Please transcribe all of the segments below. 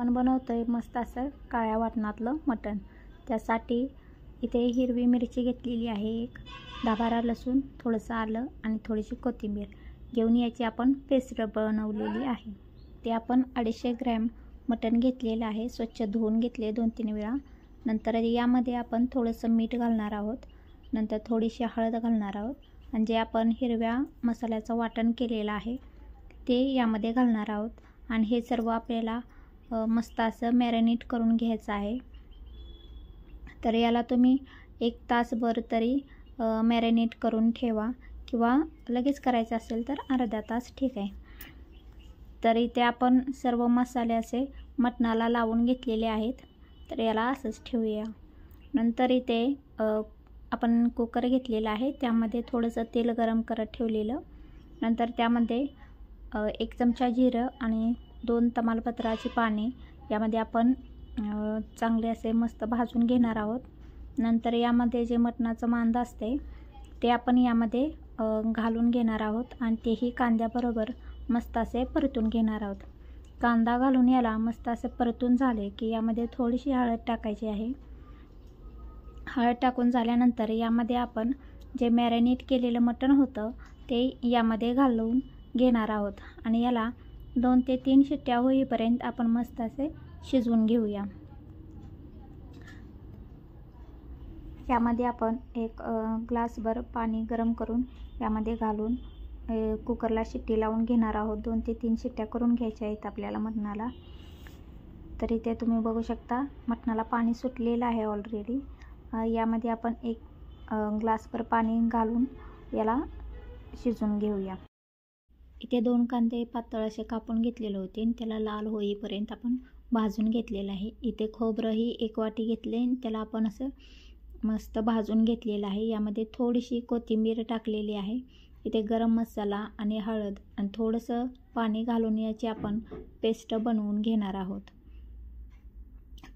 आपण बनवतोय मस्त असं काळ्या वाटणातलं मटण। त्यासाठी इथे हिरवी मिरची घेतलेली आहे, एक 10-12 लसूण, थोडंसं आलं आणि थोडीशी कोथिंबीर घेऊन याची आपण पेस्ट बनवलेली आहे। ते आपण 250 ग्रॅम मटण घेतलेलं आहे, स्वच्छ धुवून घेतले 2-3 वेळा। नंतर यामध्ये आपण थोडंसं मीठ घालणार आहोत, नंतर थोडीशी हळद घालणार आहोत आणि जे आपण हिरव्या मसाल्याचं वाटण केलेलं आहे ते यामध्ये घालणार आहोत आणि हे सर्व आपल्याला मस्त असं मॅरिनेट करून घ्यायचं आहे। तर याला तुम्ही 1 तासभर तरी मॅरिनेट करून ठेवा किंवा लगेच करायचं असेल तर अर्धा तास ठीक आहे। तर इथे आपण सर्व मसाले असे मटणाला लावून घेतलेले आहेत, तर याला असंच ठेवूया। नंतर इथे आपण कुकर घेतलेला आहे, त्यामध्ये थोडंसं तेल गरम करत ठेवलेलं। नंतर त्यामध्ये 1 चमचा जिरं आणि 2 तमालपत्राची पाने यामध्ये आपण चांगले असे मस्त भाजून घेणार आहोत। नंतर यामध्ये जे मटणाचं मांद असते ते आपण यामध्ये घालून घेणार आहोत आणि तेही कांद्याबरोबर मस्त असे परतून घेणार आहोत। कांदा घालून याला मस्त असे परतून झाले की यामध्ये थोडीशी हळद टाकायची आहे। हळद टाकून झाल्यानंतर यामध्ये आपण जे मॅरिनेट केलेलं मटण होतं ते यामध्ये घालून घेणार आहोत आणि याला 2 ते 3 शिट्ट्या होईपर्यंत आपण मस्त असे शिजवून घेऊया। यामध्ये आपण 1 ग्लासभर पाणी गरम करून यामध्ये घालून कुकरला शिट्टी लावून घेणार आहोत। 2 ते 3 शिट्ट्या करून घ्यायच्या आहेत आपल्याला मटणाला। तर इथे तुम्ही बघू शकता मटणाला पाणी सुटलेलं आहे ऑलरेडी। यामध्ये आपण 1 ग्लासभर पाणी घालून याला शिजवून घेऊया। इथे 2 कांदे पातळ असे कापून घेतलेले होते आणि त्याला लाल होईपर्यंत आपण भाजून घेतलेलं आहे। इथे खोबरंही 1 वाटी घेतले आणि त्याला आपण असं मस्त भाजून घेतलेलं आहे। यामध्ये थोडीशी कोथिंबीर टाकलेली आहे। इथे गरम मसाला आणि हळद आणि थोडंसं पाणी घालून याची आपण पेस्ट बनवून घेणार आहोत।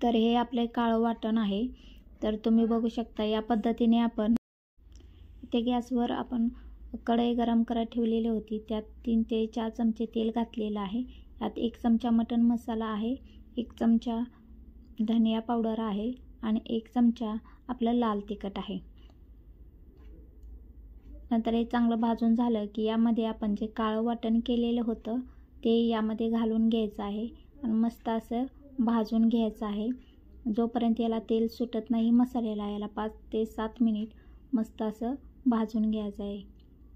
तर हे आपले काळं वाटण आहे। तर तुम्ही बघू शकता या पद्धतीने आपण इथे गॅसवर आपण कढई गरम करत ठेवलेली होती, त्यात 3 ते 4 चमचे तेल घातलेलं आहे। यात 1 चमचा मटण मसाला आहे, 1 चमचा धनिया पावडर आहे आणि 1 चमचा आपलं लाल तिखट आहे। नंतर हे चांगलं भाजून झालं की यामध्ये आपण जे काळं वाटण केलेलं होतं ते यामध्ये घालून घ्यायचं आहे आणि मस्त असं भाजून घ्यायचं आहे जोपर्यंत याला तेल सुटत नाही मसाल्याला। याला 5 ते 7 मिनिट मस्त असं भाजून घ्यायचं आहे।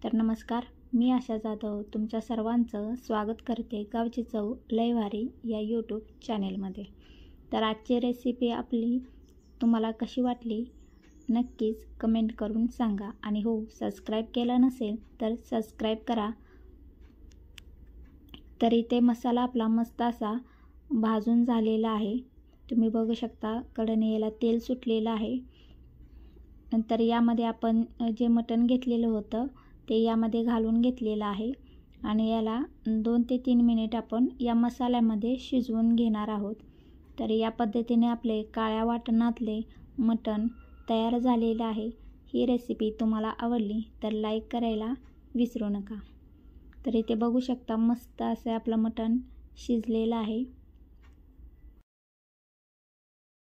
तर नमस्कार, मी आशा जाधव तुमच्या सर्वांचं स्वागत करते गावची चव लय भारी या यूट्यूब चॅनेलमध्ये। तर आजची रेसिपी आपली तुम्हाला कशी वाटली नक्कीच कमेंट करून सांगा आणि हो, सबस्क्राईब केलं नसेल तर सबस्क्राईब करा। तर इथे मसाला आपला मस्त असा भाजून झालेला आहे, तुम्ही बघू शकता कढईने याला तेल सुटलेलं आहे। नंतर यामध्ये आपण जे मटण घेतलेलं होतं ते यामध्ये घालून घेतलेलं आहे आणि याला 2 ते 3 मिनिट आपण या मसाल्यामध्ये शिजवून घेणार आहोत। तर या पद्धतीने आपले काळ्या वाटणातले मटण तयार झालेलं आहे। ही रेसिपी तुम्हाला आवडली तर लाईक करायला विसरू नका। तर इथे बघू शकता मस्त असं आपलं मटण शिजलेलं आहे।